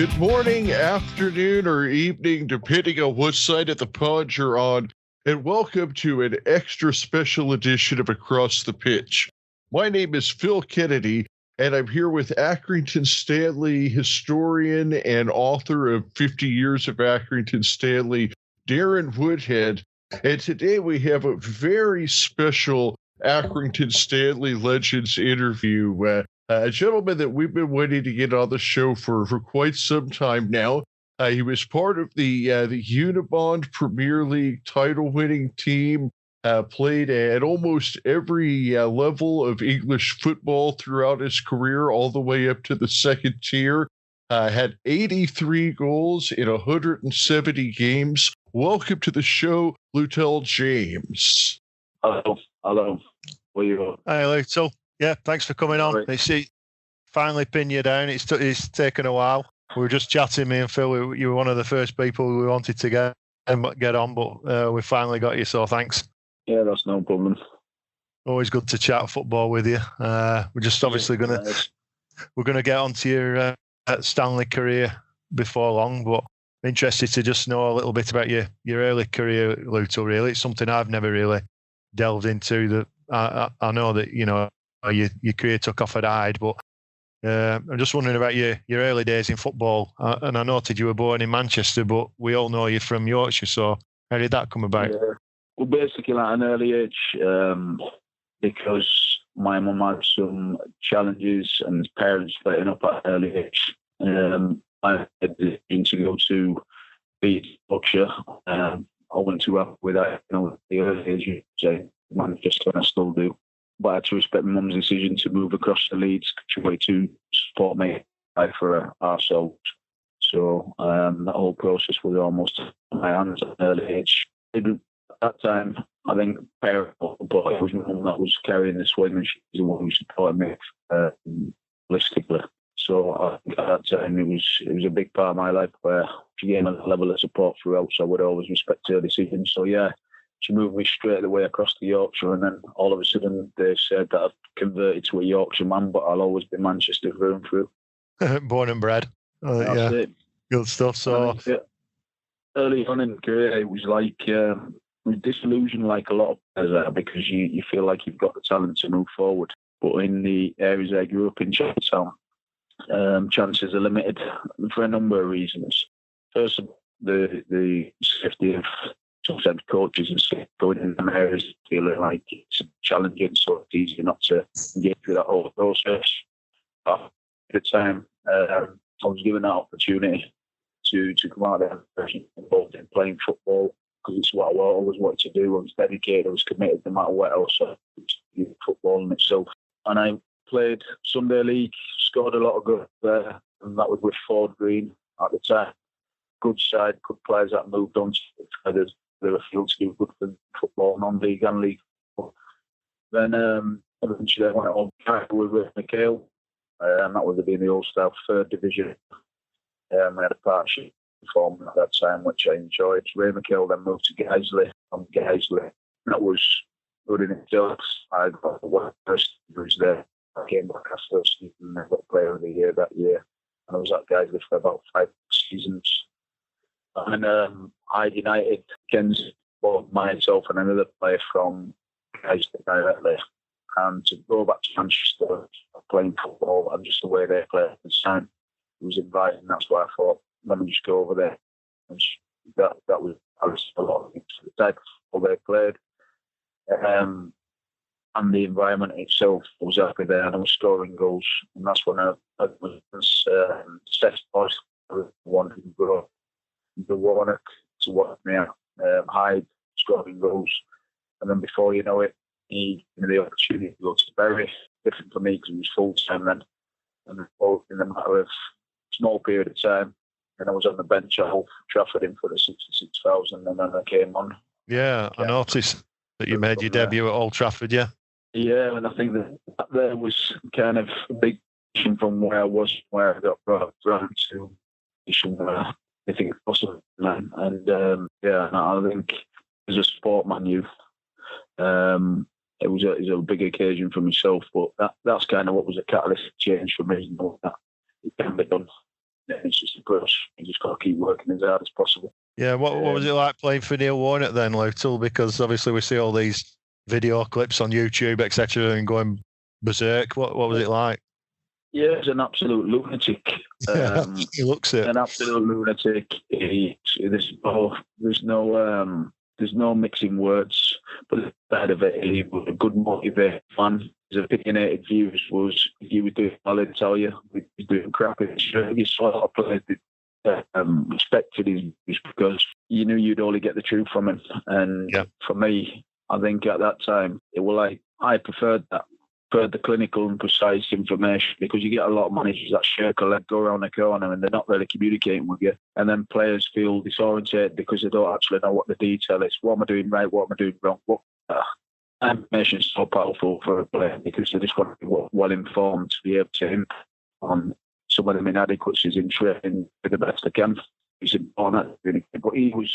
Good morning, afternoon, or evening, depending on what side of the pond you're on, and welcome to an extra special edition of Across the Pitch. My name is Phil Kennedy, and I'm here with Accrington Stanley historian and author of 50 Years of Accrington Stanley, Darren Woodhead. And today we have a very special Accrington Stanley Legends interview. A gentleman that we've been waiting to get on the show for quite some time now. He was part of the Unibond Premier League title-winning team, played at almost every level of English football throughout his career, all the way up to the second tier. Had 83 goals in 170 games. Welcome to the show, Lutel James. Hello. How are you? Hi, Lutel. Yeah, thanks for coming on. It's finally pinned you down. It's taken a while. We were just chatting, me and Phil. You were one of the first people we wanted to get on, but we finally got you, so thanks. Yeah, that's no problem. Always good to chat football with you. We're just obviously going to get onto your Stanley career before long, but I'm interested to just know a little bit about your early career, Lutel, really. It's something I've never really delved into. I know that, your career took off at Hyde, but I'm just wondering about your early days in football. And I noted you were born in Manchester, but we all know you from Yorkshire. So how did that come about? Yeah. Well, basically at an early age, because my mum had some challenges and parents splitting up at an early age, I had the dream to go to Yorkshire. I went to up with that, the early age, you'd say, Manchester, and I still do. But I had to respect my mum's decision to move across the Leeds way to support me for ourselves. So that whole process was almost in my hands at an early age. At that time, I think parent, but it was my mum that was carrying the swing, and she's the one who supported me holistically. So I think at that time, it was a big part of my life where she gave me a level of support throughout. So I would always respect her decision. So yeah. She moved me straight away across to Yorkshire, and then all of a sudden they said that I've converted to a Yorkshire man, but I'll always be Manchester through and through. Born and bred. That's it. Good stuff. So early on in career, it was like disillusioned, like a lot of players are, because you feel like you've got the talent to move forward, but in the areas I grew up in, Chinatown, chances are limited for a number of reasons. First, the safety of sometimes coaches and stuff going in them areas feeling like it's challenging, so it's easy not to engage with that whole process. At the time, I was given that opportunity to come out there involved in playing football, because it's what I always wanted to do. I was dedicated, I was committed no matter what else. Football in itself. And I played Sunday League, scored a lot of goals there, and that was with Ford Green at the time. Good side, good players that moved on to others. There were fields to do good for football, non-league and league football. Then eventually I went on with Ray McHale, and that would have been the All-Star third division. We had a partnership formed at that time, which I enjoyed. Ray McHale then moved to Gaisley. From Gaisley, that was good in itself. I got the first was there. I came back after the season and I got Player of the Year that year. And I was at Gaisley for about 5 seasons. And Hyde United, against both myself and another player from Gaisley directly. And to go back to Manchester, playing football and just the way they play at the time, it was inviting. That's why I thought, let me just go over there. And that was a lot of things for the type of football they played. And the environment itself, I was happy there, and I was scoring goals. And that's when I was set off. I wanted to go to Warnock to watch me out. Hyde scoring goals. And then before you know it, he gave me the opportunity to go to Bury. Different for me because it was full time then. And in a matter of a small period of time, and I was on the bench at Old Trafford in front of 66,000, and then I came on. Yeah, I noticed that you made your debut at Old Trafford, yeah. Yeah, and I think that there was kind of a big change from where I was, where I got brought to where I think it's possible. And I think as a sportman, it was a big occasion for myself, but that's kind of what was a catalyst change for me, that it can be done. it's just a process. You just got to keep working as hard as possible. Yeah, what was it like playing for Neil Warnock then, Lutel? Because obviously we see all these video clips on YouTube, etc., and going berserk. What was it like? Yeah, he's an absolute lunatic. He looks it. An absolute lunatic. There's no mixing words. But the side of it, he was a good motivated fan. His opinionated views was, if you were doing well, I'd tell you. If you were doing crap, you saw a lot of players that respected his views because you knew you'd only get the truth from him. And for me, I think at that time, it was like, I preferred that. The clinical and precise information, because you get a lot of managers that circle that go around the corner and they're not really communicating with you, and then players feel disorientated because they don't actually know what the detail is. What am I doing right? What am I doing wrong? Information is so powerful for a player because they just want to be well informed to be able to impact on some of them inadequacies in training for the best they can. He's important, but he was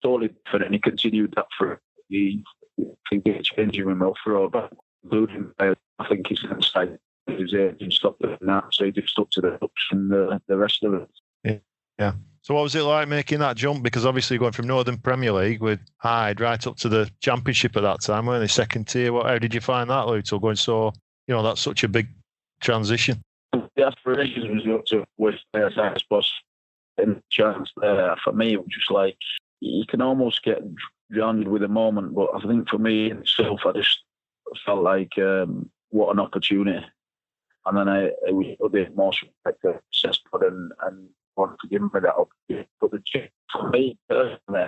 totally different, and he continued that for the changing room throughout. Including, I think he's inside his age and stopped doing that, so he just stuck to the hooks and the rest of it. Yeah. So what was it like making that jump? Because obviously going from Northern Premier League with Hyde right up to the Championship at that time, weren't they, second tier? How did you find that, Lutel, going so, that's such a big transition? The aspirations was up to with players, I suppose, and the chance there. For me, it was just like, you can almost get drowned with a moment, but I think for me itself, I just felt like what an opportunity, and then it was a bit more respect to Cesspod and want to give him that opportunity. But the trick for me personally,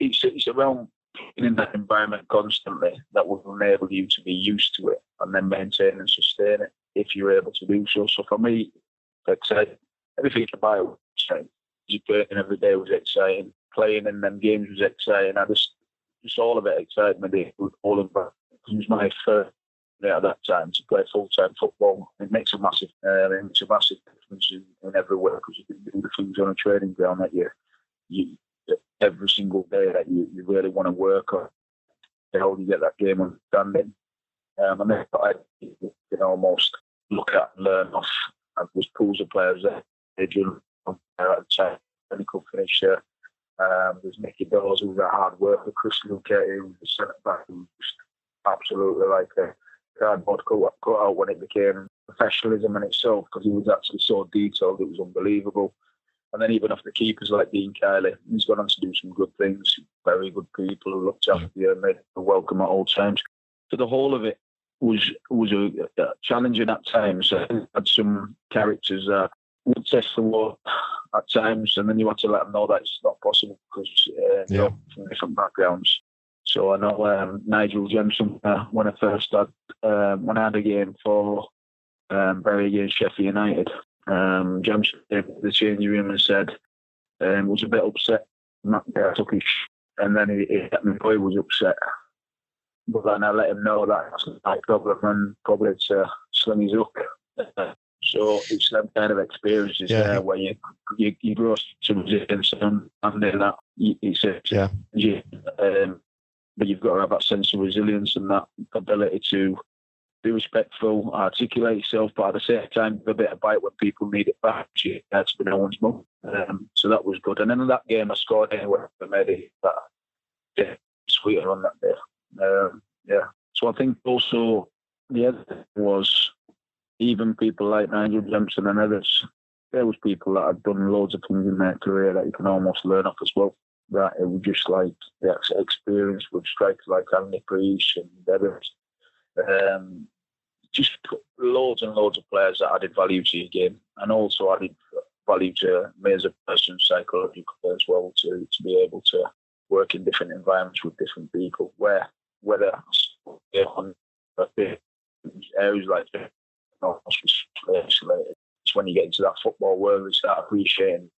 it's around being in that environment constantly that will enable you to be used to it and then maintain and sustain it if you're able to do so. So for me, exciting. Everything about it was exciting. Just playing every day was exciting. Playing in them games was exciting. I just all of it excited me. All of it. It was my first at that time to play full-time football. It makes a massive difference in every way, because you can do the things on a training ground that you every single day that you really want to work on. How you get that game understanding, and then you can almost look at and learn off. And there's pools of players there. Adrian at the time, technical finisher. There's Mickey Dawes, who's a hard worker. Chris Luquette, who's a centre back, who's just absolutely like a cardboard cut out when it became professionalism in itself, because he was actually so detailed, it was unbelievable. And then even off the keepers like Dean Kiley, he's gone on to do some good things, very good people who looked after you and made a welcome at all times. So the whole of it was a challenging at times. I had some characters that would test the water at times, and then you had to let them know that it's not possible because they're from different backgrounds. So I know Nigel James, when I first had, when I had a game for Bury against Sheffield United, James came to the changing room and said, was a bit upset. I took his, and then he boy was upset. But then I let him know that that's not my problem and probably to sling his hook. So it's them kind of experiences there where you grow some resilience and that he said, but you've got to have that sense of resilience and that ability to be respectful, articulate yourself, but at the same time, give a bit of bite when people need it back. You had to be no one's mum. So that was good. And then in that game, I scored anyway. I made it sweeter on that day. So I think also the other thing was, even people like Nigel Jameson and others, there was people that had done loads of things in their career that you can almost learn off as well. That it was just like the experience with strikers like Andy Priest and others. Just loads and loads of players that added value to your game, and also added value to me as a person psychologically as well, to be able to work in different environments with different people, whether on areas like isolated. It's when you get into that football world, you start appreciating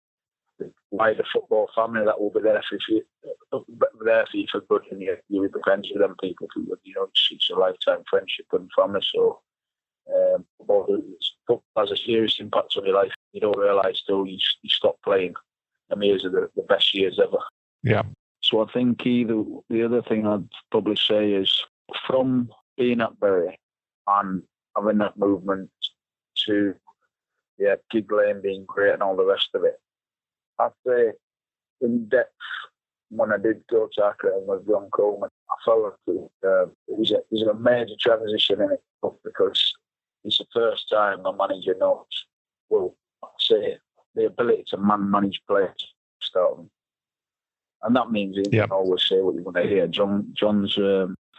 the wider football family that will be there for you for good, and you'll be friends with them people. It's a lifetime friendship and family. So football has a serious impact on your life. You don't realise till you stop playing. And years are the best years ever. Yeah. So I think the other thing I'd probably say is, from being at Bury and having that movement to giggling, being great, and all the rest of it. I'd say in depth, when I did go to Accrington with John Coleman, I felt like it was a major transition in it because it's the first time a manager knows, well, I'd say the ability to manage players, start them. And that means he can always say what you want to hear. John's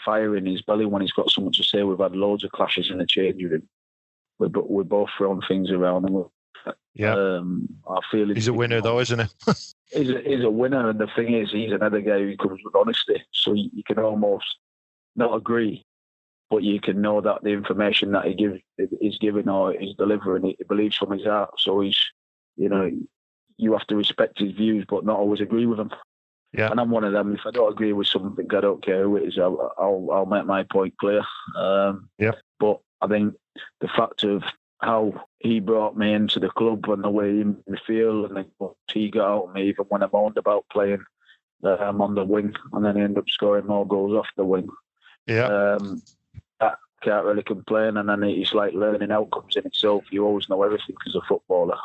fire in his belly when he's got something to say. We've had loads of clashes in the changing room. We're both throwing things around. And I feel he's a winner, though, isn't he? He's a winner, and the thing is, he's another guy who comes with honesty. So you can almost not agree, but you can know that the information that he's giving or he's delivering, he believes from his heart. So you have to respect his views, but not always agree with them. Yeah. And I'm one of them. If I don't agree with something, I don't care who it is. I'll make my point clear. But I think the fact of how he brought me into the club and the way he made me feel and what he got out of me, even when I moaned about playing on the wing, and then he ended up scoring more goals off the wing. Yeah. I can't really complain. And then it's like learning outcomes in itself. You always know everything as a footballer.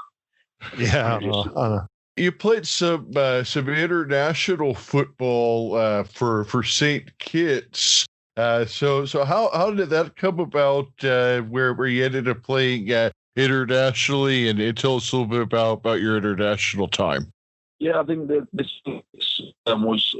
Yeah, I know. You played some international football for St. Kitts. So how did that come about? Where you ended up playing internationally, and tell us a little bit about your international time. Yeah, I think this was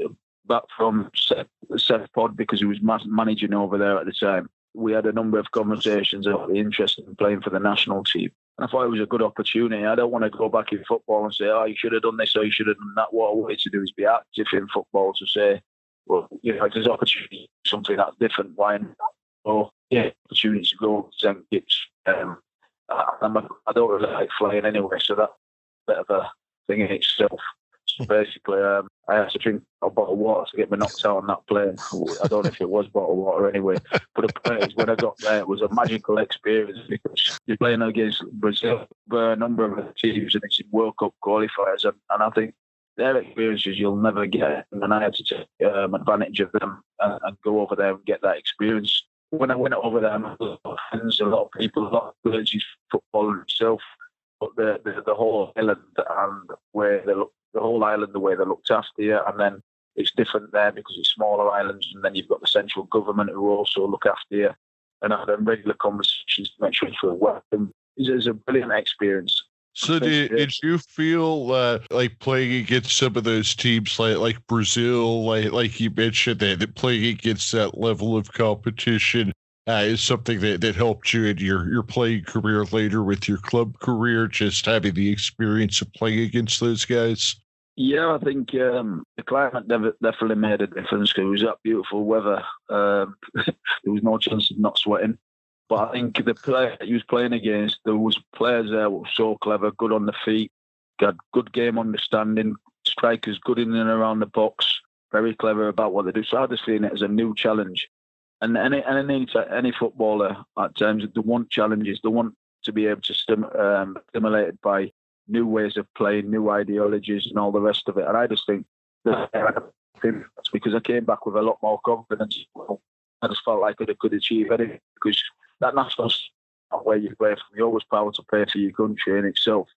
back from Seth Pod because he was managing over there at the time. We had a number of conversations about the interest in playing for the national team. And I thought it was a good opportunity. I don't want to go back in football and say, you should have done this or you should have done that. What I wanted to do is be active in football to say, well, if there's opportunity, something that's different, why not? So, opportunity to go to St. Kitts. I don't really like flying anyway, so that's a bit of a thing in itself. So basically, I had to drink a bottle of water to get me knocked out on that plane. I don't know if it was bottled water anyway. But the point is, when I got there, it was a magical experience because you're playing against Brazil, a number of other teams, and it's in World Cup qualifiers. And I think their experiences you'll never get. And I had to take advantage of them and go over there and get that experience. When I went over there, I met a lot of friends, a lot of people, a lot of villages, football itself. But the whole island and where they look, the whole island, the way they looked after you, and then it's different there because it's smaller islands, and then you've got the central government who also look after you, and have regular conversations to make sure you feel welcome. It's a brilliant experience. So did you feel like playing against some of those teams like Brazil, like you mentioned, that playing against that level of competition is something that helped you in your playing career later with your club career, just having the experience of playing against those guys? Yeah, I think the climate definitely made a difference because it was that beautiful weather. There was no chance of not sweating. But I think the player that he was playing against, there was players there who were so clever, good on the feet, got good game understanding, strikers good in and around the box, very clever about what they do. So I just seen it as a new challenge. And any footballer at times, they want challenges. They want to be able to stimulated by new ways of playing, new ideologies, and all the rest of it. And I just think that's because I came back with a lot more confidence. I just felt like I could achieve anything because that national where you play from. You're always proud to play for your country in itself.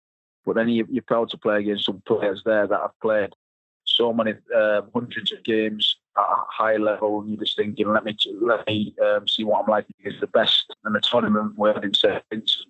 But then you're proud to play against some players there that have played so many hundreds of games at a high level, and you're just thinking, let me see what I'm like against the best in the tournament where in seconds.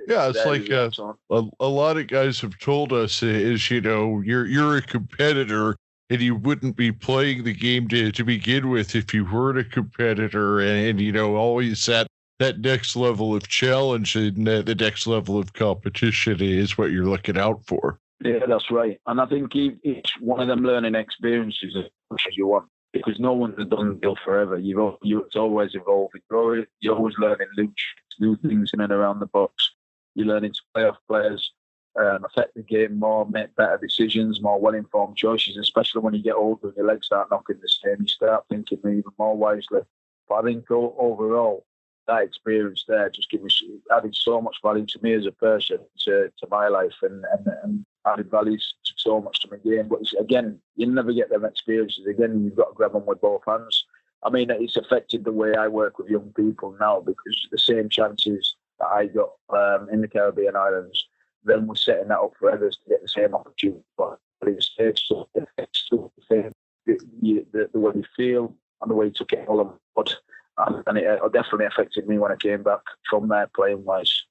Yeah, it's like a lot of guys have told us is, you're a competitor and you wouldn't be playing the game to begin with if you weren't a competitor, and always that next level of challenge and the next level of competition is what you're looking out for. Yeah, that's right. And I think each one of them learning experiences as much as you want, because no one's done it forever. It's always evolving. You're always learning new things in and around the box. You're learning to play off players, affect the game more, make better decisions, more well-informed choices, especially when you get older and your legs start knocking the same. You start thinking even more wisely. But I think overall, that experience there just added so much value to me as a person, to my life, and added value so much to my game. But again, you never get them experiences. Again, you've got to grab them with both hands. I mean, it's affected the way I work with young people now because the same chances that I got in the Caribbean islands, then we're setting that up for others to get the same opportunity. But it's so the way you feel and the way you took it all on board. And it definitely affected me when I came back from there playing wise.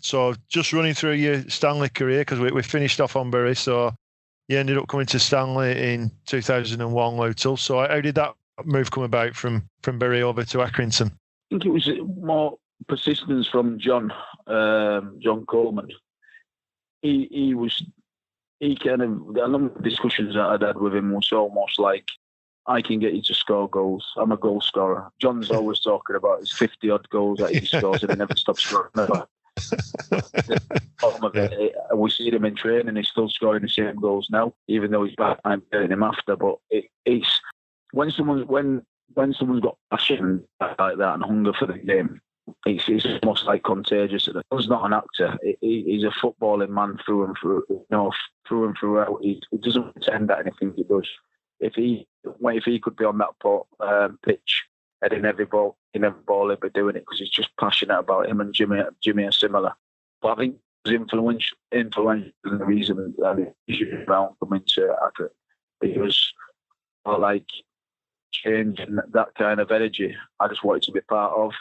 So just running through your Stanley career, because we finished off on Bury, so you ended up coming to Stanley in 2001, Lutel. So how did that move come about from Bury over to Accrington? I think it was more persistence from John Coleman. He kind of, a number of discussions that I'd had with him was almost like, I can get you to score goals. I'm a goal scorer. John's always talking about his 50-odd goals that he scores and he never stops scoring. We see him in training, he's still scoring the same goals now, even though he's back. I'm getting him after. But it's when someone's got passion like that and hunger for the game, it's almost like contagious. He's not an actor. He's a footballing man through and through. Through and throughout. He doesn't pretend that anything he does. If he could be on that pitch, heading every ball, he'd be doing it because he's just passionate about him. And Jimmy are similar. But I think it was influential in the reason that he's around coming to Accrington. It was like changing that kind of energy. I just wanted to be part of.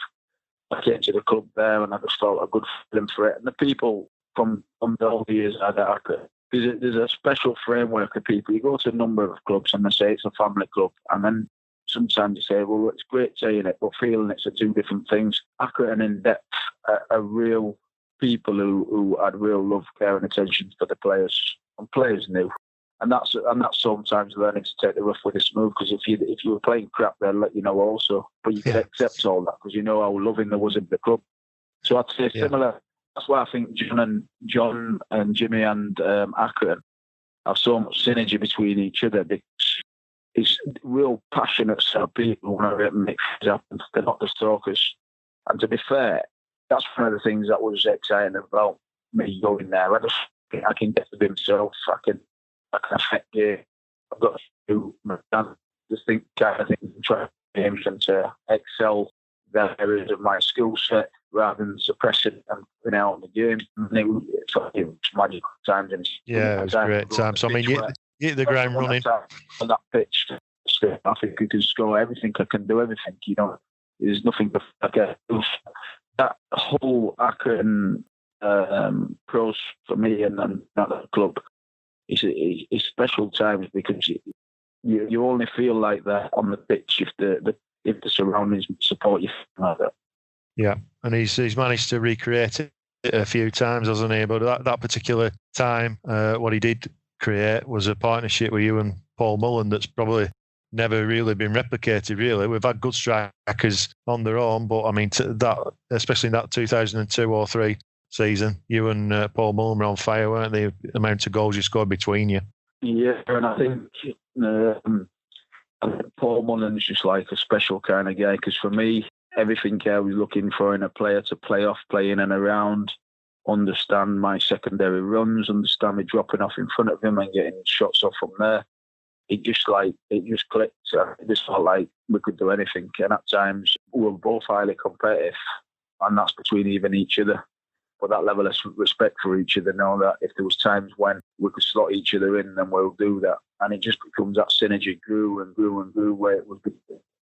I came to the club there and I just felt a good feeling for it. And the people from all the years at Accrington, there's a special framework of people. You go to a number of clubs and they say it's a family club, and then sometimes you say, well, it's great saying it, but feeling it's two different things. Accurate and in depth are real people who had real love, care, and attention for the players, and players knew. And that's sometimes learning to take the rough with the smooth. Because if you were playing crap, they'll let you know also. But you could accept all that because you know how loving there was in the club. So I'd say similar. That's why I think John and Jimmy and Accrington have so much synergy between each other, because it's real passionate set of people who want to make things happen. They're not just talkers. And to be fair, that's one of the things that was exciting about me going there. I can get to be myself. I can affect it. I've got to just think kind of things and try to excel that areas of my skill set rather than suppressing and putting out in the game. And it was magical times. And it was great times. So, I mean, you hit the ground running. On that pitch, I think you can score everything. I can do everything. There's nothing but that whole Accrington pros for me and that club. It's special times because you only feel like that on the pitch if the surroundings support you like that. Yeah, and he's managed to recreate it a few times, hasn't he? But that particular time, what he did create was a partnership with you and Paul Mullen that's probably never really been replicated. Really, we've had good strikers on their own, but I mean that, especially in that 2002 or 3 season, you and Paul Mullen were on fire, weren't they? The amount of goals you scored between you. Yeah, and I think Paul Mullen's just like a special kind of guy, because for me, everything I was looking for in a player to play off, play in and around, understand my secondary runs, understand me dropping off in front of him and getting shots off from there. It just clicked. It just felt like we could do anything. And at times, we were both highly competitive, and that's between even each other. But that level of respect for each other, know that if there was times when we could slot each other in, then we'll do that. And it just becomes that synergy grew and grew and grew, where it would be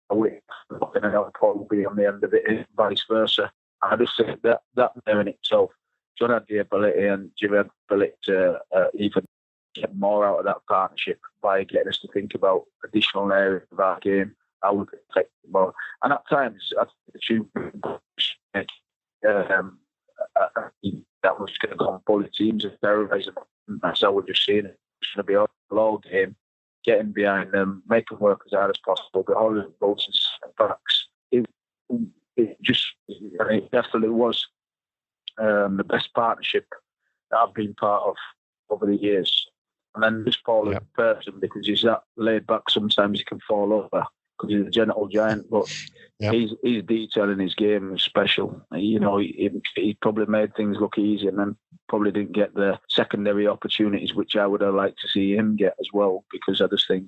a week, and another Paul will be on the end of it, and vice versa. And I just think that there in itself, John had the ability and Jimmy had the ability to even get more out of that partnership by getting us to think about additional areas of our game, how we could affect it more. And at times, I think that was going to go on bully teams and terrorise them. That's how we're just seeing it. It's going to be a long game, getting behind them, make them work as hard as possible, but all the goals and backs. It definitely was the best partnership that I've been part of over the years. And then just Paul as a person, because he's that laid back, sometimes he can fall over because he's a gentle giant, but his detail in his game is special. You know, he probably made things look easy and then probably didn't get the secondary opportunities, which I would have liked to see him get as well, because I just think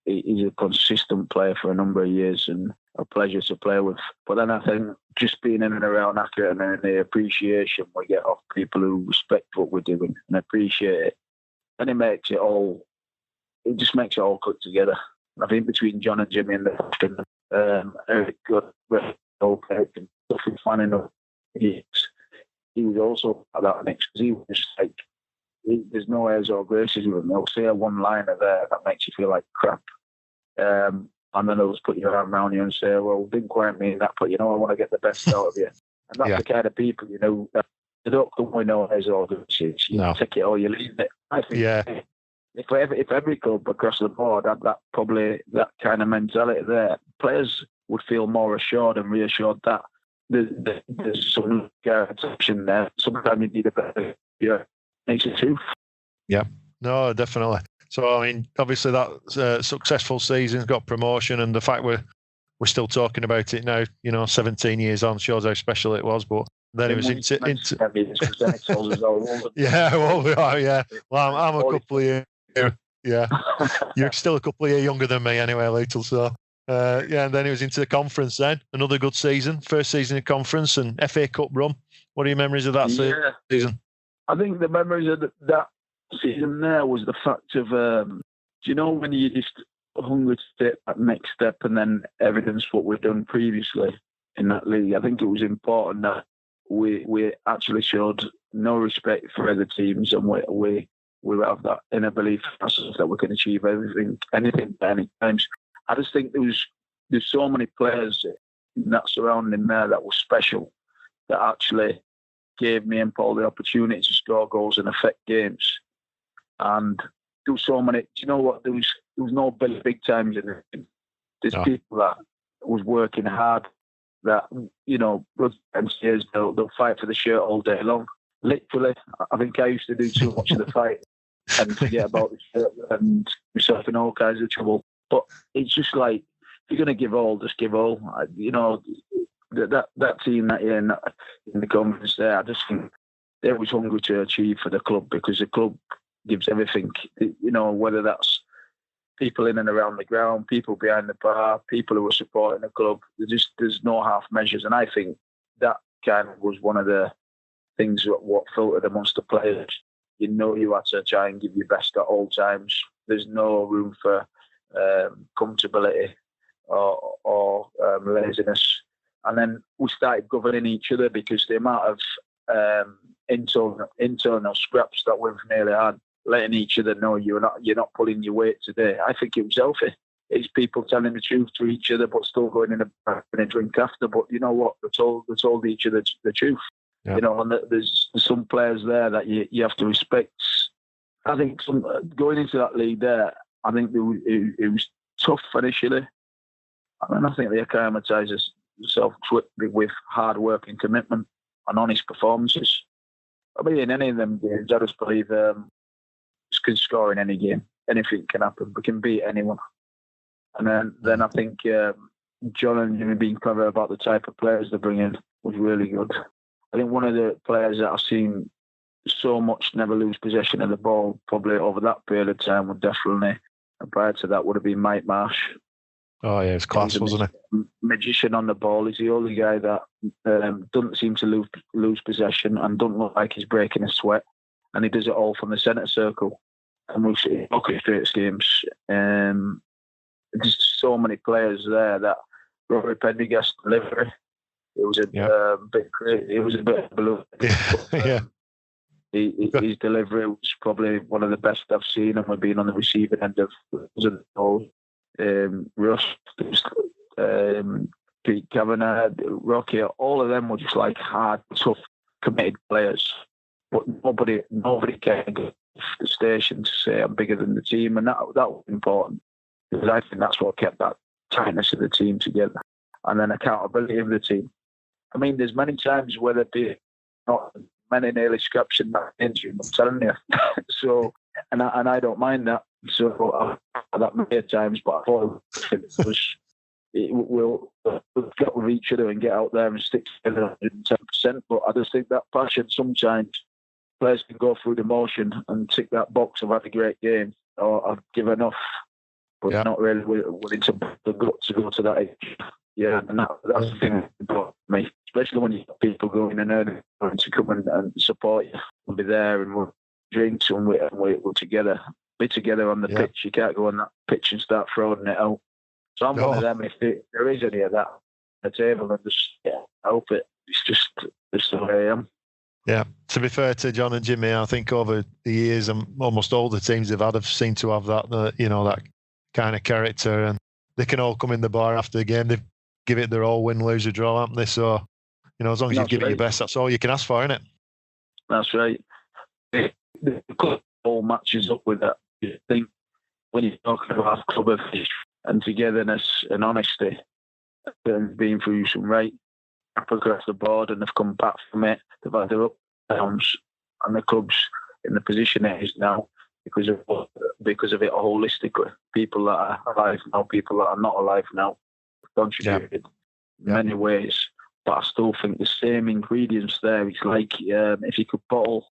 he's a consistent player for a number of years, and a pleasure to play with. But then I think just being in and around Accrington and the appreciation we get off people who respect what we're doing and appreciate it, and it just makes it all click together. I think between John and Jimmy and the Eric Good, and Duffy Fanning, he was also at that mix because he was just like, there's no airs or graces with him. They'll say a one-liner there that makes you feel like crap. And then they'll just put your arm around you and say, well, didn't quite mean that, but I want to get the best out of you. And that's the kind of people, that they don't come with no airs or graces. You take it or you leave it. I think if every club across the board had that kind of mentality there, players would feel more assured and reassured that there's some guarantee there. Sometimes you need a better makes it too. Yeah, no, definitely. So, I mean, obviously that successful season's got promotion, and the fact we're still talking about it now, 17 years on, shows how special it was. But then it was into yeah, well, we are, yeah. Well, I'm a couple of years. Yeah, you're still a couple of years younger than me, anyway, Lutel. So, and then it was into the conference. Then another good season, first season in conference and FA Cup run. What are your memories of that season? I think the memories of that season there was the fact of, when you just hungry to take that next step, and then evidence what we've done previously in that league. I think it was important that we actually showed no respect for other teams, and we have that inner belief that we can achieve anything at any times. I just think there's so many players in that surrounding there that were special, that actually gave me and Paul the opportunity to score goals and affect games. And there was so many. Do you know what? There was no big times in it. There's people that was working hard. That MCAs, they'll fight for the shirt all day long. Literally, I think I used to do too much of the fight and forget about the shirt and myself in all kinds of trouble. But it's just like, if you're going to give all, just give all. That team that year in the conference there, I just think they was hungry to achieve for the club, because the club gives everything. Whether that's people in and around the ground, people behind the bar, people who are supporting the club. There's no half measures, and I think that kind of was one of the things what filtered amongst the players. You had to try and give your best at all times. There's no room for comfortability or laziness. And then we started governing each other, because the amount of internal scraps that we've nearly had, letting each other know you're not pulling your weight today. I think it was healthy. It's people telling the truth to each other, but still going in a drink after. But you know what? They told each other the truth. Yeah. And there's some players there that you have to respect. I think going into that league there, I think it was tough initially. I think they acclimatised themselves with hard work and commitment and honest performances. In any of them games, I just believe can score in any game. Anything can happen. We can beat anyone. And then I think John and Jimmy being clever about the type of players they bring in was really good. I think one of the players that I've seen so much never lose possession of the ball probably over that period of time would definitely, and prior to that, would have been Mike Marsh. Oh yeah, it's class, wasn't it? Magician on the ball. He's the only guy that doesn't seem to lose possession and doesn't look like he's breaking a sweat, and he does it all from the centre circle. And we'll see orchestrates games. There's so many players there that Rory Pendergast delivery. It was a bit crazy. It was a bit of a balloon. Yeah. His delivery was probably one of the best I've seen, and we've been on the receiving end of the goal. Russ, Pete Kavanagh, Rocky, all of them were just like hard, tough, committed players. But nobody can go to the station to say I'm bigger than the team, and that was important, because I think that's what kept that tightness of the team together, and then accountability of the team. There's many times where there'd be not many nearly scraps in that injury, I'm telling you. So, and I don't mind that. So that many times, but I thought we'll get with each other and get out there and stick together 110%. But I just think that passion, sometimes players can go through the motion and tick that box of had a great game or I've given enough, but not really willing to go to that age. Yeah, and that's the thing about me, especially when you have people going and earning to come and support you. We'll be there and we'll drink and we're together. Be together on the pitch. You can't go on that pitch and start throwing it out. So I'm one of them. If there is any of that on the table, and I hope it's just the way I am. Yeah. To be fair to John and Jimmy, I think over the years, almost all the teams they've had have seemed to have that, that kind of character, and they can all come in the bar after the game. They give it their all, win, lose, or draw, haven't they? So, as long as you give it your best, that's all you can ask for, isn't it? That's right. The club all matches up with that. I think when you're talking about club of history and togetherness and honesty, and being through some right across the board, and they've come back from it. They've had their ups and downs, and the club's in the position it is now because of it holistically. People that are alive now, people that are not alive now, contributed in many ways. But I still think the same ingredients there. It's like if you could bottle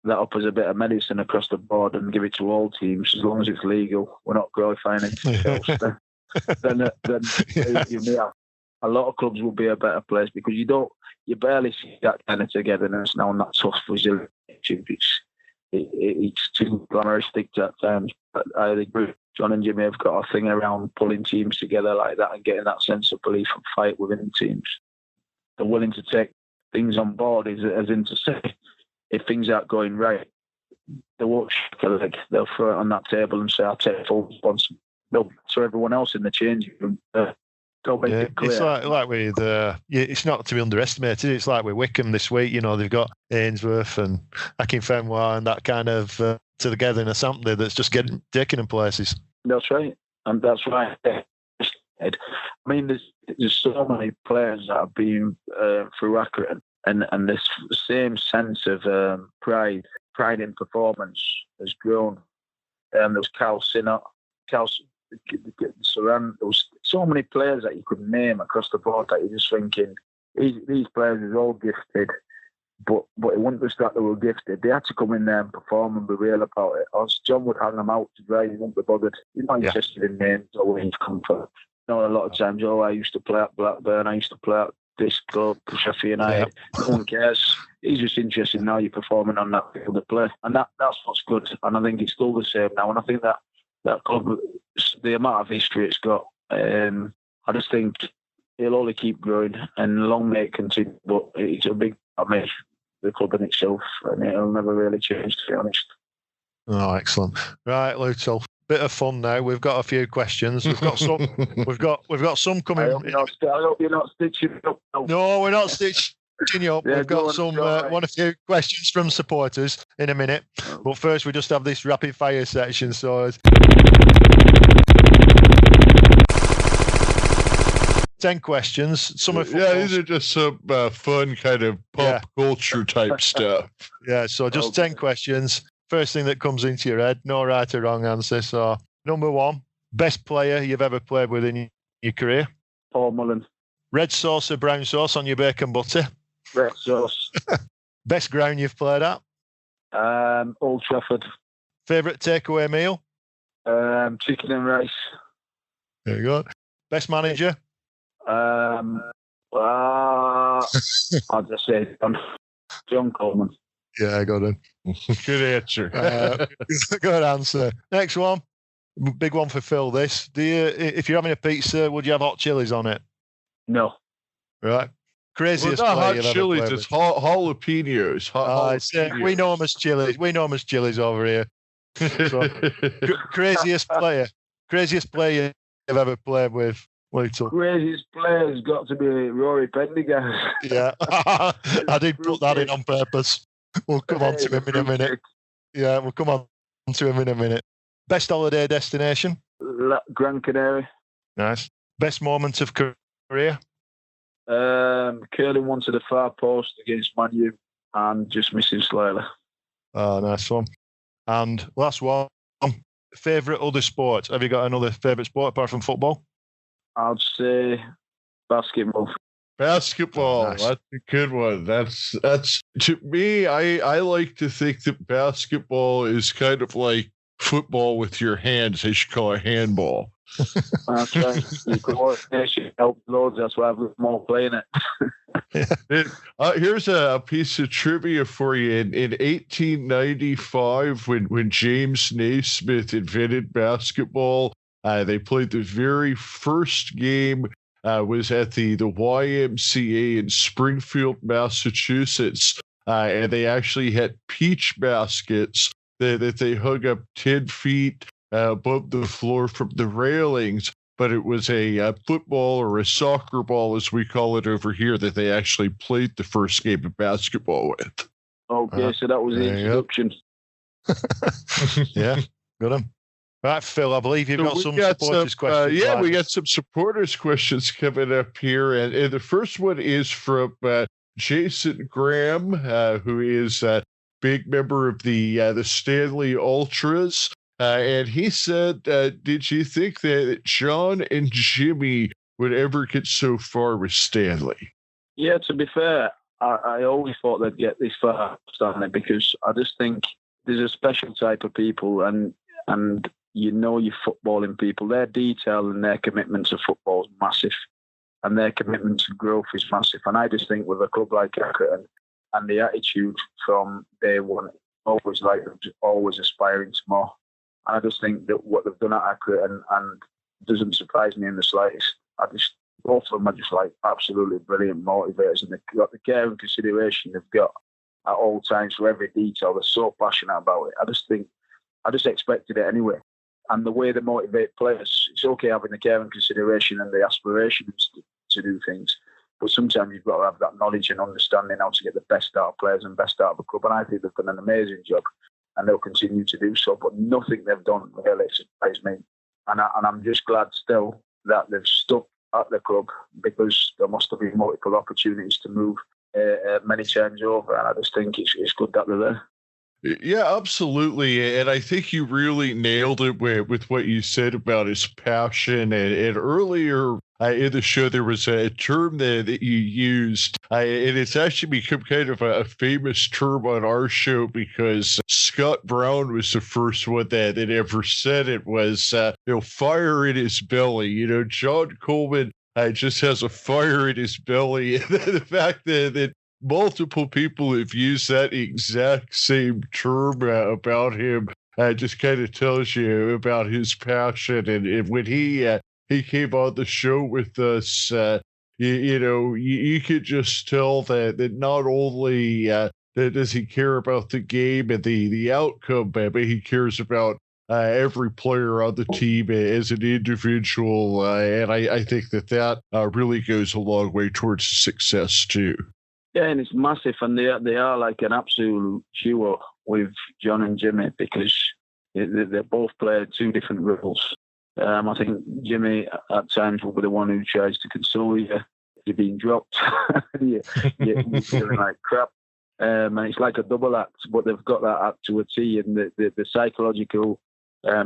that up as a bit of medicine across the board and give it to all teams, as long as it's legal, we're not glorifying anything else. Then a lot of clubs will be a better place, because you barely see that kind of togetherness now, and that tough resilience. It's too glamoristic at times. But I agree. John and Jimmy have got a thing around pulling teams together like that and getting that sense of belief and fight within teams. They're willing to take things on board, as in to say, if things aren't going right, they won't shake a leg. They'll throw it on that table and say, I'll take full responsibility. So everyone else in the changing room, don't make it clear. It's like with it's not to be underestimated. It's like with Wickham this week. They've got Ainsworth and Akinfenwa and that kind of togetherness, haven't they? That's just taking them places. That's right, and that's right. I mean, there's so many players that have been through Accrington, and this same sense of pride in performance has grown. There was Cal Sinnott, Saran. There was so many players that you could name across the board that you're just thinking, these players are all gifted, but it wasn't just that they were gifted. They had to come in there and perform and be real about it. Or John would hang them out to dry. He wouldn't be bothered. He's not interested in names or where he's come from. A lot of times, I used to play at Blackburn, I used to play at this club, Sheffield United. No one cares. He's just interested in how you're performing on that field of play. And that's what's good. And I think it's still the same now. And I think that club, the amount of history it's got, I just think it'll only keep growing, and long may it continue. But it's a big, the club in itself, and it'll never really change, to be honest. Oh, excellent. Right, Lutel. Bit of fun now. We've got a few questions. We've got some. we've got some coming. I hope you're not stitching up. No, we're not stitching up. We've got a few questions from supporters in a minute. But first, we just have this rapid fire section. So 10 questions. Some of these are just some fun kind of pop culture type stuff. Yeah. So just 10 questions. First thing that comes into your head, no right or wrong answer. So, number 1, best player you've ever played with in your career? Paul Mullen. Red sauce or brown sauce on your bacon butter? Red sauce. Best ground you've played at? Old Trafford. Favourite takeaway meal? Chicken and rice. There you go. Best manager? I'll just say John Coleman. Yeah, got it. Good answer. Good answer. Next one. Big one for Phil, this. If you're having a pizza, would you have hot chilies on it? No. Right. Craziest not player hot chilies, it's jalapenos. Jalapenos. We know them as chilies. We know them as chilies over here. So, craziest player you've ever played with, Lutel? Craziest player has got to be Rory Pendergast. Yeah. I did put that in on purpose. We'll come on to him in a minute. Yeah, we'll come on to him in a minute. Best holiday destination? Gran Canaria. Nice. Best moment of career? Curling one to the far post against Man U and just missing slightly. Oh, nice one. And last one, favourite other sport? Have you got another favourite sport apart from football? I'd say basketball. Basketball, nice. That's a good one. That's to me. I like to think that basketball is kind of like football with your hands. They should call it handball. That's right. You coordination helps loads. That's why I've got more playing it. Here's a piece of trivia for you. In 1895, when James Naismith invented basketball, they played the very first game. Was at the YMCA in Springfield, Massachusetts, and they actually had peach baskets that they hung up 10 feet above the floor from the railings, but it was a football or a soccer ball, as we call it over here, that they actually played the first game of basketball with. Okay, so that was the introduction. Yeah, got him. Right, Phil, I believe you've got some supporters' questions. We got some supporters' questions coming up here. And the first one is from Jason Graham, who is a big member of the Stanley Ultras. And he said, did you think that John and Jimmy would ever get so far with Stanley? Yeah, to be fair, I always thought they'd get this far, Stanley, because I just think there's a special type of people and you know your footballing people. Their detail and their commitment to football is massive, and their commitment to growth is massive. And I just think with a club like Accrington and the attitude from day one, always aspiring to more. And I just think that what they've done at Accrington and doesn't surprise me in the slightest. Both of them are just like absolutely brilliant motivators, and they've got the care and consideration they've got at all times for every detail. They're so passionate about it. I just expected it anyway. And the way they motivate players, it's okay having the care and consideration and the aspirations to do things, but sometimes you've got to have that knowledge and understanding how to get the best out of players and best out of the club. And I think they've done an amazing job, and they'll continue to do so. But nothing they've done really surprised me. And I'm just glad still that they've stuck at the club, because there must have been multiple opportunities to move many times over. And I just think it's good that they're there. Yeah, absolutely. And I think you really nailed it with what you said about his passion. And earlier in the show, there was a term that you used, and it's actually become kind of a famous term on our show, because Scott Brown was the first one that ever said it, was, fire in his belly. John Coleman just has a fire in his belly. And the fact that multiple people have used that exact same term about him just kind of tells you about his passion. And when he came on the show with us, you could just tell that not only does he care about the game and the outcome, but he cares about every player on the team as an individual. And I think that really goes a long way towards success too. Yeah, and it's massive, and they are like an absolute duo with John and Jimmy, because they both play two different roles. I think Jimmy at times will be the one who tries to console you. You're being dropped, you're feeling like crap, and it's like a double act. But they've got that act to a T, and the psychological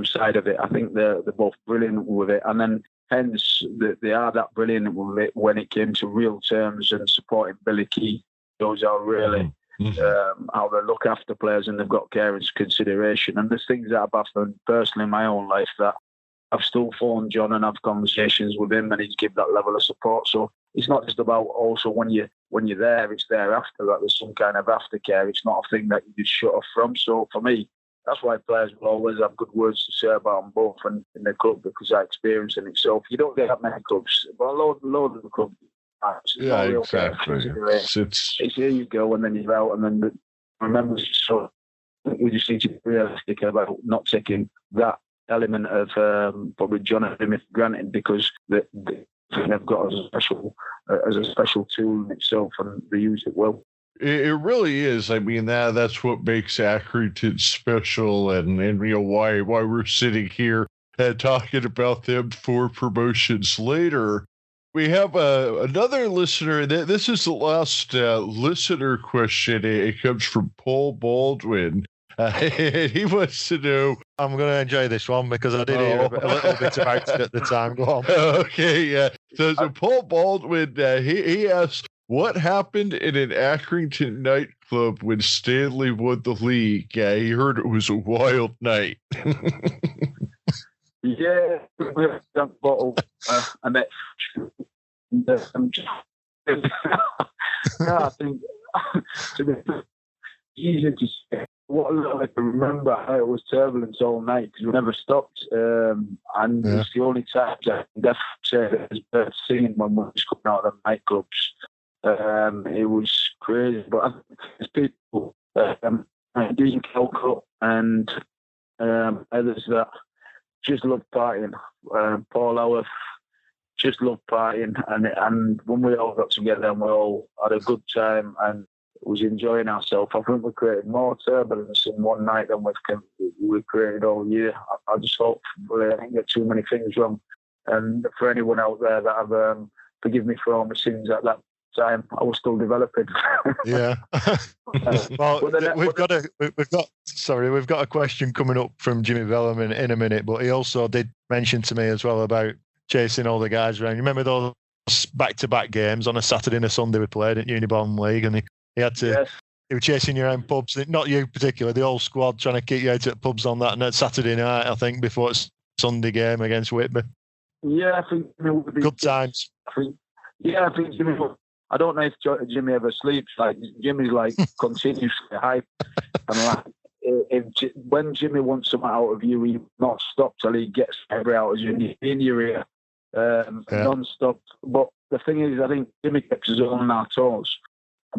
side of it, I think they're both brilliant with it, and then. Hence, they are that brilliant with it when it came to real terms and supporting Billy Key. Those are really how they look after players, and they've got care and consideration. And there's things that I've happened personally in my own life that I've still phoned John and have conversations with him, and he's give that level of support. So it's not just about also when you're there, it's there after that. There's some kind of aftercare. It's not a thing that you just shut off from. So for me, that's why players will always have good words to say about them both and in the club, because I experience it. So if you don't get that many clubs, but a load of the clubs, yeah, exactly. It's here you go, and then you're out, and then remember. So we just need to be realistic about not taking that element of probably John and Jimmy for granted, because they've got as a special tool in itself, and they use it well. It really is. I mean, that's what makes Accrington special, and why we're sitting here talking about them 4 promotions later. We have another listener. This is the last listener question. It comes from Paul Baldwin. He wants to know. I'm going to enjoy this one because I did hear a little bit about it at the time. Go on. Okay, yeah. So Paul Baldwin, he asked, what happened in an Accrington nightclub nightclub when Stanley won the league. He heard it was a wild night. Yeah, we had a bottle and that. I think to be easy to say. What I can remember, how it was turbulence all night because we never stopped, and it's the only time I can definitely say that it was birds singing when we was coming out of the nightclubs. It was crazy, but I think there's people, Dean Kelco and others that just love partying. Paul Howarth just loved partying, and when we all got together and we all had a good time and was enjoying ourselves, I think we created more turbulence in one night than we created all year. I just hope I didn't get too many things wrong. And for anyone out there that have forgive me for all my sins at that time, I was still developing. Yeah. Well, we've got a question coming up from Jimmy Bellham in a minute, but he also did mention to me as well about chasing all the guys around. You remember those back-to-back games on a Saturday and a Sunday we played at Unibond League, and he had to. Yes. He was chasing you around pubs. Not you particularly, the whole squad trying to keep you out at pubs on that Saturday night. I think before it's Sunday game against Whitby. Yeah, I think good times. I think Jimmy. I don't know if Jimmy ever sleeps. Like Jimmy's like continuously hype, and like when Jimmy wants something out of you, he not stop till he gets every out of you in your ear, non-stop. But the thing is, I think Jimmy keeps us on our toes.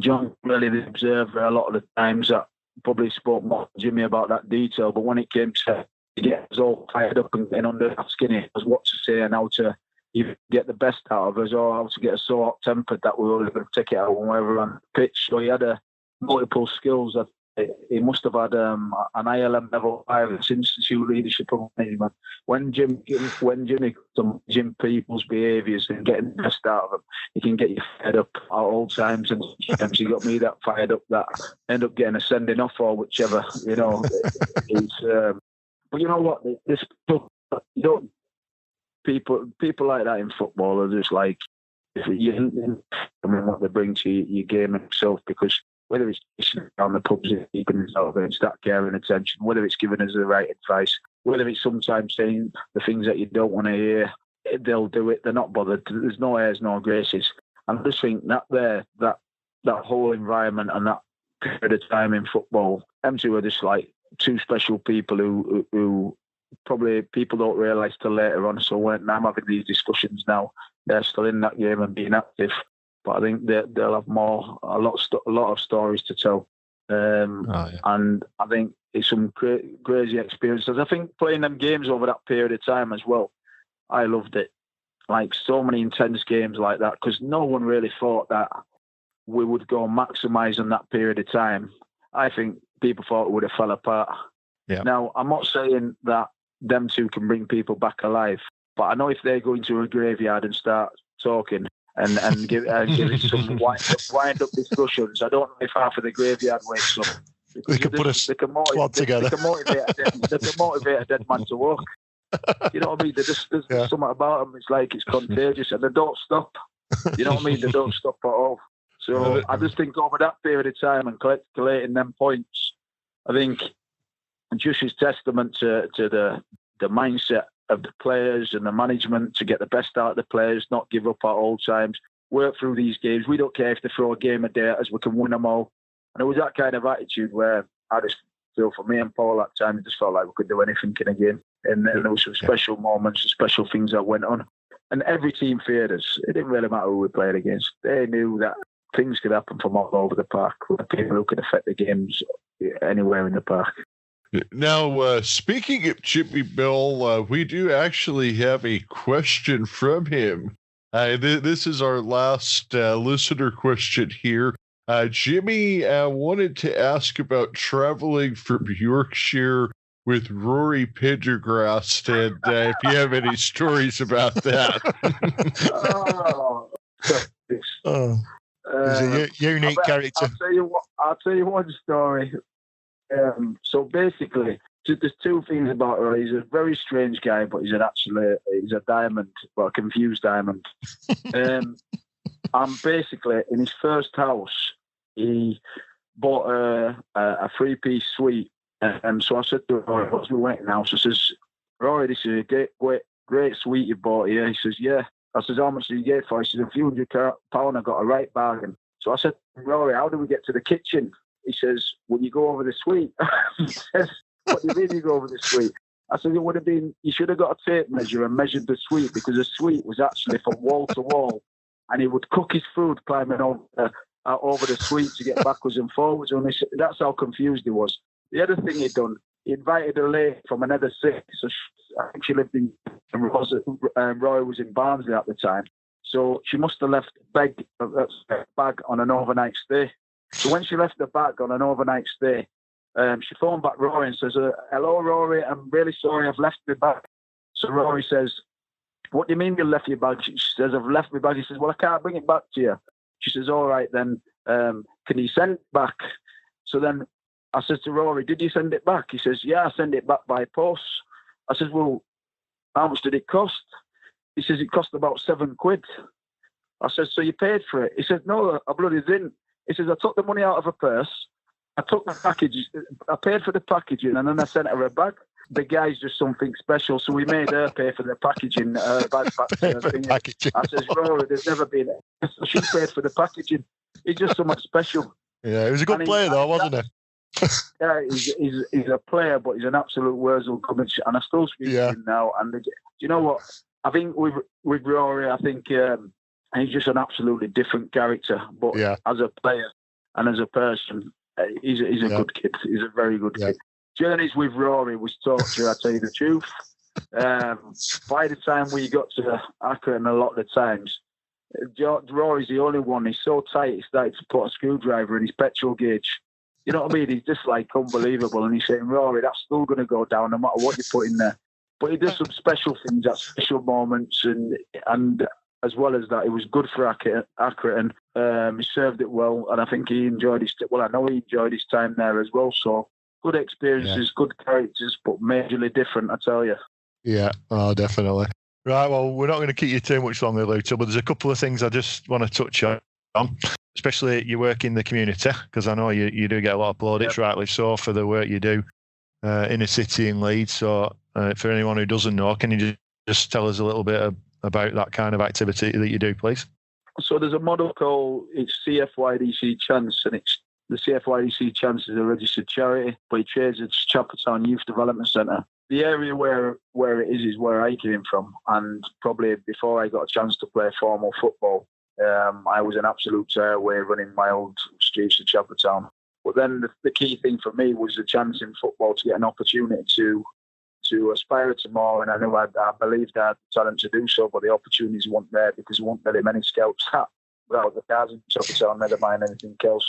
John really the observer a lot of the times that probably spoke more to Jimmy about that detail, but when it came to get us all fired up and getting under our skinny, was what to say and how to either get the best out of us or how to get us so hot-tempered that we were going to take it out when we were on the pitch. So he had multiple skills. He must have had an ILM level 5 Institute Leadership and Management. When Jimmy some Jim people's behaviours and getting the best out of them, he can get you fired up at all times. And sometimes he got me that fired up that end up getting a sending off or whichever. You know, but you know what? This people like that in football are just like what they bring to your game itself, because whether it's down the pubs and keeping us out against that care and attention, whether it's giving us the right advice, whether it's sometimes saying the things that you don't want to hear, they'll do it. They're not bothered. There's no airs, no graces. And I just think that whole environment and that period of time in football, them two are just like two special people who probably people don't realise till later on. So when I'm having these discussions now, they're still in that game and being active. But I think they'll have a lot of stories to tell. And I think it's some crazy experiences. I think playing them games over that period of time as well, I loved it. Like so many intense games like that, because no one really thought that we would go maximising that period of time. I think people thought it would have fell apart. Yeah. Now, I'm not saying that them two can bring people back alive, but I know if they go into a graveyard and start talking and give it some wind up discussions, I don't know if half of the graveyard wakes up. They can put a squad together. They can motivate a dead man to walk. You know what I mean? There's something about them. It's like it's contagious, and they don't stop. You know what I mean? They don't stop at all. So I just think over that period of time and collating them points, I think just is testament to the mindset of the players and the management to get the best out of the players, not give up at all times, work through these games. We don't care if they throw a game a day at us, we can win them all. And it was that kind of attitude where I just feel for me and Paul at times, it just felt like we could do anything in a game. And then there were some special moments and special things that went on. And every team feared us. It didn't really matter who we played against. They knew that things could happen from all over the park. People who could affect the games anywhere in the park. Now, speaking of Jimmy Bell, we do actually have a question from him. This is our last listener question here. Jimmy wanted to ask about traveling from Yorkshire with Rory Pendergrast, and if you have any stories about that. He's a unique character. I'll tell you one story. So basically, there's two things about her. He's a very strange guy, but he's a diamond, but a confused diamond. And basically, in his first house, he bought a three-piece suite. So I said to Rory, what's we waiting now? So I says, Rory, this is a great suite you bought here. He says, yeah. I says, how much did you get it for? He says, a few £100. I got a right bargain. So I said, Rory, how do we get to the kitchen? He says, will you go over the suite? He says, what do you mean you go over the suite? I said, it would have been, you should have got a tape measure and measured the suite, because the suite was actually from wall to wall. And he would cook his food climbing over the suite to get backwards and forwards. And that's how confused he was. The other thing he'd done, he invited a lady from another city. So I think she lived in Roy was in Barnsley at the time. So she must have left a bag on an overnight stay. So when she left the bag on an overnight stay, she phoned back Rory and says, hello, Rory, I'm really sorry, I've left my bag. So Rory says, what do you mean you left your bag? She says, I've left my bag. He says, well, I can't bring it back to you. She says, all right, then, can you send it back? So then I said to Rory, did you send it back? He says, yeah, I sent it back by post. I says, well, how much did it cost? He says, it cost about £7. I said, so you paid for it? He said, no, I bloody didn't. He says, I took the money out of her purse. I took the package. I paid for the packaging, and then I sent her a bag. The guy's just something special, so we made her pay for the packaging. Bag back to her thing. I says, Rory, there's never been it. So she paid for the packaging. He's just so much special. Yeah, he was a good player, though, wasn't he? Yeah, he's a player, but he's an absolute Wurzel Gummidge, and I still speak to him now. And do you know what? I think with Rory, I think he's just an absolutely different character. But as a player and as a person, he's a good kid. He's a very good kid. Journeys with Rory was torture, I tell you the truth. By the time we got to Accrington, a lot of the times, Rory's the only one. He's so tight, he started to put a screwdriver in his petrol gauge. You know what I mean? He's just like unbelievable. And he's saying, Rory, that's still going to go down no matter what you put in there. But he does some special things at special moments. And as well as that, it was good for Accrington. He served it well. And I think he enjoyed I know he enjoyed his time there as well. So good experiences, good characters, but majorly different, I tell you. Yeah, oh, definitely. Right, well, we're not going to keep you too much longer, Lutel, but there's a couple of things I just want to touch on, especially your work in the community, because I know you do get a lot of plaudits, rightly so, for the work you do in a city in Leeds. So for anyone who doesn't know, can you just tell us a little bit about that kind of activity that you do, please? So there's a model called, it's CFYDC Chance, and it's the CFYDC Chance is a registered charity, but it trades at Chapeltown Youth Development Centre. The area where it is where I came from, and probably before I got a chance to play formal football, I was an absolute tearaway running my old streets of Chapeltown. But then the key thing for me was the chance in football to get an opportunity to aspire to more, and I knew I believed I had the talent to do so, but the opportunities weren't there because there weren't very many scouts without the cards in Chapeltown, never mind anything else.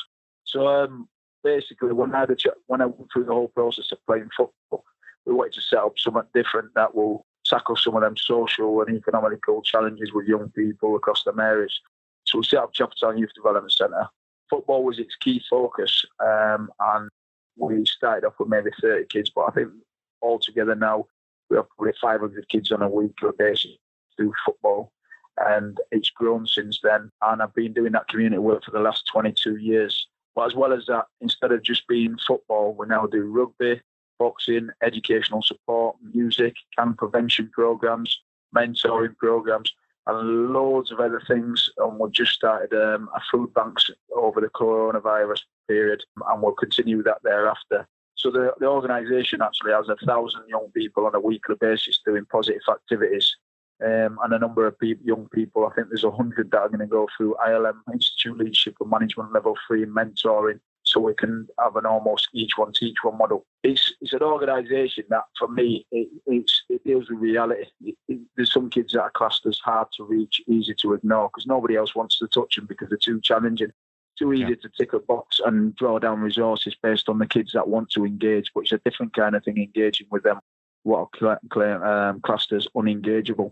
So basically, when I went through the whole process of playing football, we wanted to set up something different that will tackle some of them social and economical challenges with young people across the areas. So we set up Chapeltown Youth Development Centre. Football was its key focus, and we started off with maybe 30 kids, but I think altogether now we have probably 500 kids on a weekly basis do football, and it's grown since then. And I've been doing that community work for the last 22 years. But as well as that, instead of just being football, we now do rugby, boxing, educational support, music, camp prevention programs, mentoring programs, and loads of other things. And we've just started a food banks over the coronavirus period, and we'll continue that thereafter. So the organisation actually has 1,000 young people on a weekly basis doing positive activities. And a number of young people, I think there's 100 that are going to go through ILM, Institute Leadership and Management Level 3 mentoring, so we can have an almost each one teach one model. It's an organisation that, for me, it deals with reality. There's some kids that are classed as hard to reach, easy to ignore, because nobody else wants to touch them because they're too challenging, too easy to tick a box and draw down resources based on the kids that want to engage. But it's a different kind of thing, engaging with them, what are classed as unengageable.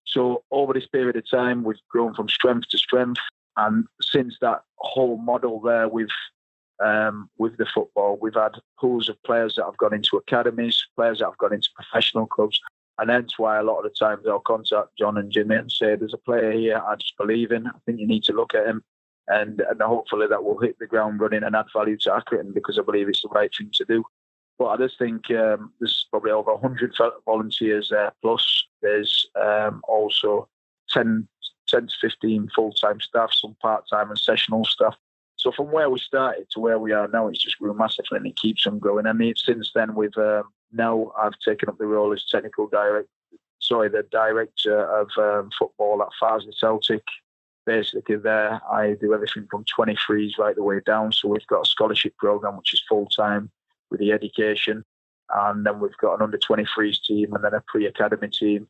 So over this period of time, we've grown from strength to strength. And since that whole model there with the football, we've had pools of players that have gone into academies, players that have gone into professional clubs. And that's why a lot of the times I'll contact John and Jimmy and say, there's a player here I just believe in. I think you need to look at him. and hopefully that will hit the ground running and add value to Accrington, because I believe it's the right thing to do. But I just think there's probably over 100 volunteers there, plus there's also 10 to 15 full-time staff, some part-time and sessional staff. So from where we started to where we are now, it's just grown massively, and it keeps on growing. And since then, now I've taken up the role as the director of football at Farsley Celtic. Basically there, I do everything from 23s right the way down. So we've got a scholarship program, which is full-time with the education. And then we've got an under-23s team and then a pre-academy team.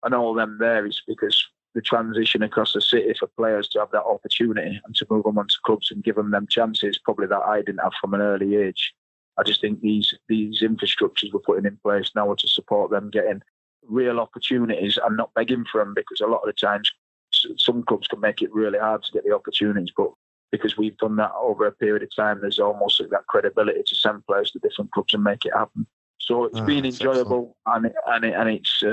And all them there is because the transition across the city for players to have that opportunity and to move them onto clubs and give them chances, probably that I didn't have from an early age. I just think these infrastructures we're putting in place now are to support them getting real opportunities and not begging for them, because a lot of the times some clubs can make it really hard to get the opportunities, but because we've done that over a period of time, there's almost like that credibility to send players to different clubs and make it happen. So it's been enjoyable and it's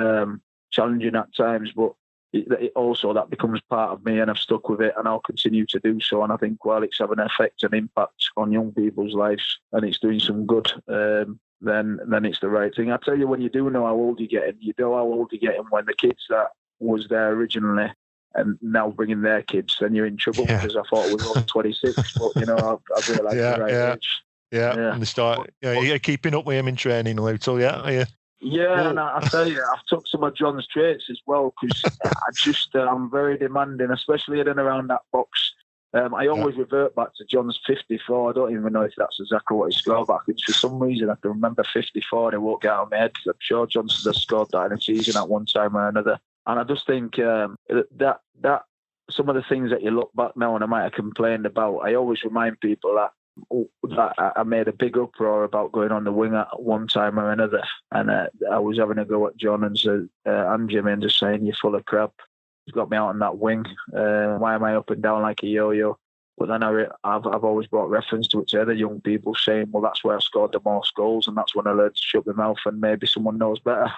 challenging at times, but it also that becomes part of me, and I've stuck with it, and I'll continue to do so. And I think while it's having an effect and impact on young people's lives, and it's doing some good, then it's the right thing. I tell you, when you do know how old you're getting, you know how old you're getting when the kids that was there originally and now bringing their kids, then you're in trouble, because I thought we were all 26, but I've realised the right age. Yeah, and they start. You're keeping up with him in training, Lutel. Yeah. Yeah, and I tell you, I've took some of John's traits as well, because I'm very demanding, especially in and around that box. I always revert back to John's 54. I don't even know if that's exactly what he scored, but for some reason I can remember 54 and it won't get out of my head, because I'm sure Johnson has scored that in a season at one time or another. And I just think that some of the things that you look back now and I might have complained about, I always remind people that I made a big uproar about going on the wing at one time or another, and I was having a go at John and Jimmy and just saying, you're full of crap. You've got me out on that wing. Why am I up and down like a yo-yo? But then I've always brought reference to it to other young people, saying, well, that's where I scored the most goals, and that's when I learned to shut my mouth, and maybe someone knows better.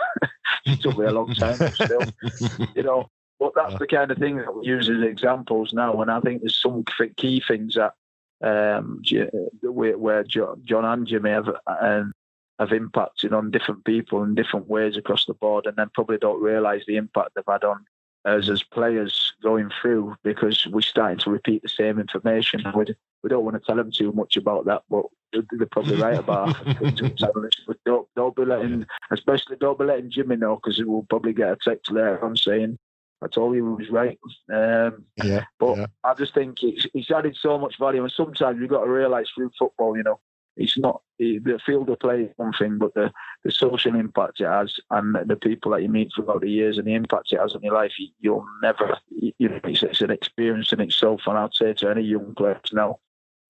It took me a long time, but still, But that's the kind of thing that we use as examples now, and I think there's some key things that where John and Jimmy have impacted on different people in different ways across the board, and then probably don't realise the impact they've had on us as players going through, because we're starting to repeat the same information. We don't want to tell them too much about that, but they're probably right about but don't be letting Jimmy know, because we'll probably get a text later on saying, I told you he was right. I just think it's added so much value, and sometimes you've got to realise through football, it's not the field of play is one thing, but the social impact it has, and the people that you meet throughout the years, and the impact it has on your life, you'll never, it's an experience in itself. And I'd say to any young players now,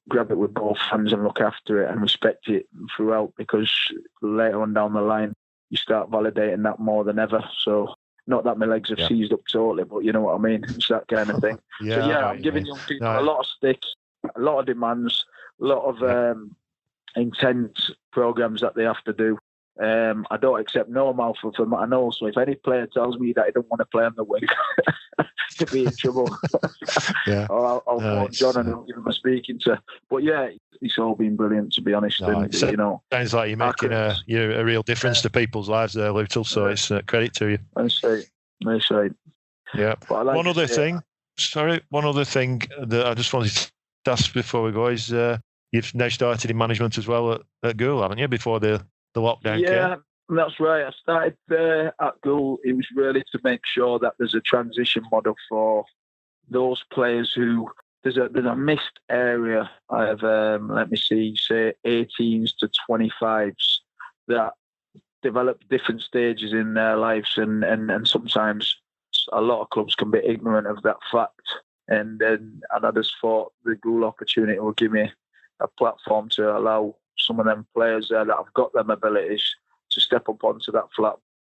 grab it with both hands and look after it and respect it throughout, because later on down the line, you start validating that more than ever. So, not that my legs have seized up totally, but you know what I mean? It's that kind of thing. I'm giving young people a lot of stick, a lot of demands, a lot of intense programs that they have to do. I don't accept no mouthful from I know. So if any player tells me that he don't want to play on the wing, to be in trouble. Or I'll phone John and I'll give him a speaking to. But it's all been brilliant, to be honest. Sounds like you're making a real difference to people's lives there, Lutel. So it's a credit to you. That's right. Yeah. One other thing that I just wanted to ask before we go is you've now started in management as well at Goole, haven't you? Before the lockdown came. Yeah, that's right. I started there at Goole. It was really to make sure that there's a transition model for those players who there's a missed area of say 18s to 25s that develop different stages in their lives, and sometimes a lot of clubs can be ignorant of that fact. And I just thought the Goole opportunity will give me a platform to allow some of them players there that have got them abilities to step up onto that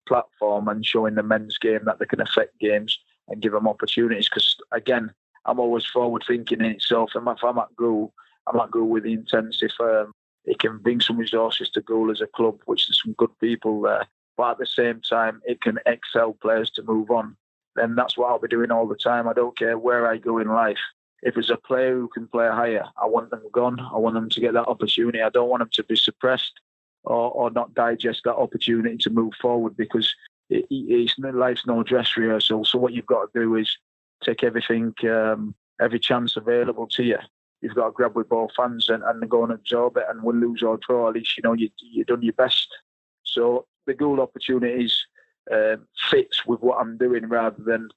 platform and showing the men's game that they can affect games and give them opportunities. Because again, I'm always forward thinking in itself. And if I'm at Goole with the intent if it can bring some resources to Goole as a club, which there's some good people there, but at the same time it can excel players to move on. Then that's what I'll be doing all the time. I don't care where I go in life. if it's a player who can play higher, I want them gone. I want them to get that opportunity. I don't want them to be suppressed or not digest that opportunity to move forward, because life's no dress rehearsal. So what you've got to do is take everything, every chance available to you. You've got to grab with both hands and go and absorb it, and win, lose or draw. At least you've done your best. So the goal opportunities fits with what I'm doing, rather than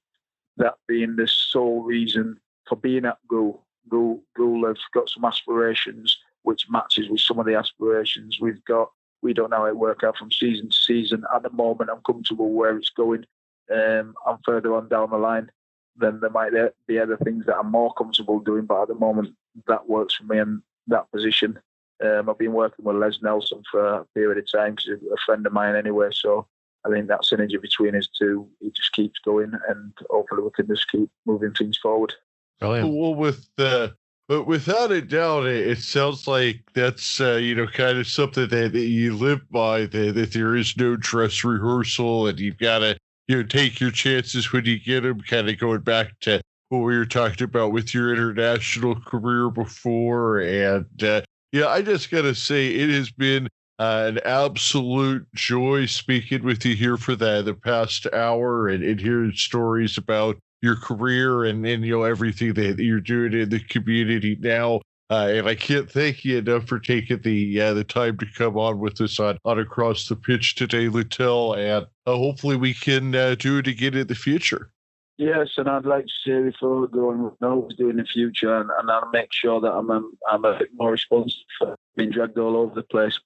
that being the sole reason for being at Goal. Goal have got some aspirations which matches with some of the aspirations we've got. We don't know how it works out from season to season. At the moment, I'm comfortable where it's going. I'm further on down the line, then there might be other things that I'm more comfortable doing. But at the moment, that works for me in that position. I've been working with Les Nelson for a period of time, because he's a friend of mine anyway. So I think that synergy between us two, it just keeps going, and hopefully we can just keep moving things forward. Brilliant. Well, but without a doubt, it sounds like that's kind of something that you live by. That there is no dress rehearsal, and you've got to take your chances when you get them. Kind of going back to what we were talking about with your international career before, and I just gotta say it has been an absolute joy speaking with you here for the past hour and hearing stories about your career and everything that you're doing in the community now. And I can't thank you enough for taking the time to come on with us on Across the Pitch today, Lutel, and hopefully we can do it again in the future. Yes, and I'd like to say before going, what I was doing in the future, and I'll make sure that I'm a bit more responsible for being dragged all over the place.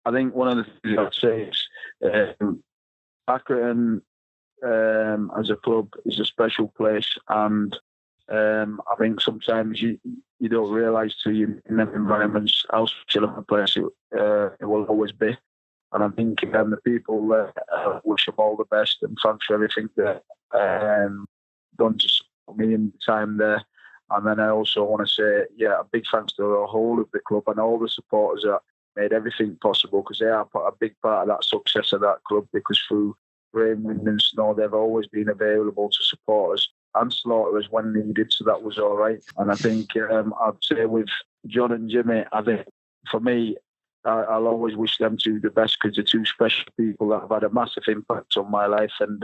I think one of the things I'd say is Accrington as a club is a special place, and I think sometimes you don't realise till you're in them environments how special of a place it will always be. And I think the people wish them all the best, and thanks for everything that done to support me in the time there. And then I also want to say, a big thanks to the whole of the club and all the supporters that made everything possible, because they are a big part of that success of that club, because through rain, wind and snow, they've always been available to support us and slaughter us when needed, so that was all right. And I think I'd say with John and Jimmy, I think for me, I'll always wish them two the best, because they're two special people that have had a massive impact on my life, and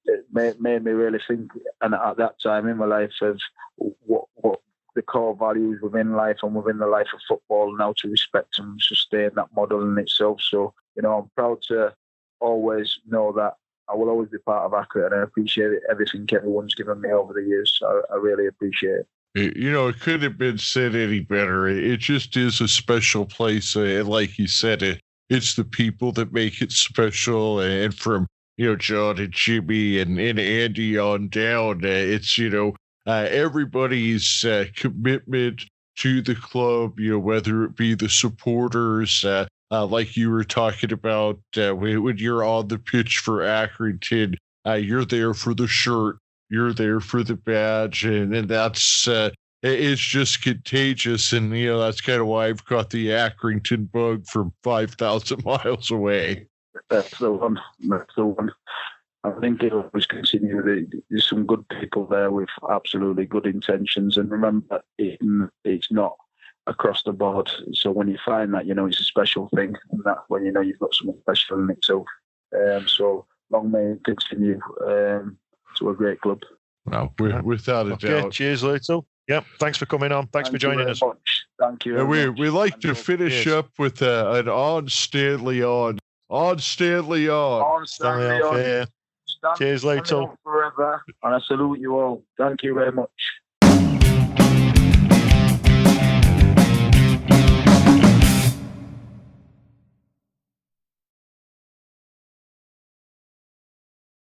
it made me really think, and at that time in my life, of what the core values within life and within the life of football, and how to respect and sustain that model in itself. So, I'm proud to always know that I will always be part of Accrington, and I appreciate everything everyone's given me over the years. So I really appreciate it. It couldn't have been said any better. It just is a special place. And like you said, it's the people that make it special. And from, John and Jimmy and Andy on down, it's, everybody's commitment to the club, whether it be the supporters, like you were talking about, when you're on the pitch for Accrington, you're there for the shirt. You're there for the badge, and that's it's just contagious, and that's kind of why I've got the Accrington bug from 5,000 miles away. That's the one. I think it'll always continue. There's some good people there with absolutely good intentions, and remember, it's not across the board. So when you find that, it's a special thing, and that's when you've got something special in itself. So long may it continue. To a great club. No, without a doubt. Cheers, Lutel. Yep. Thanks for coming on. Thanks for joining us. Thank you. We like to finish up with an on Stanley on. On Stanley on. On Stanley on. Cheers, Lutel. Forever. And I salute you all. Thank you very much.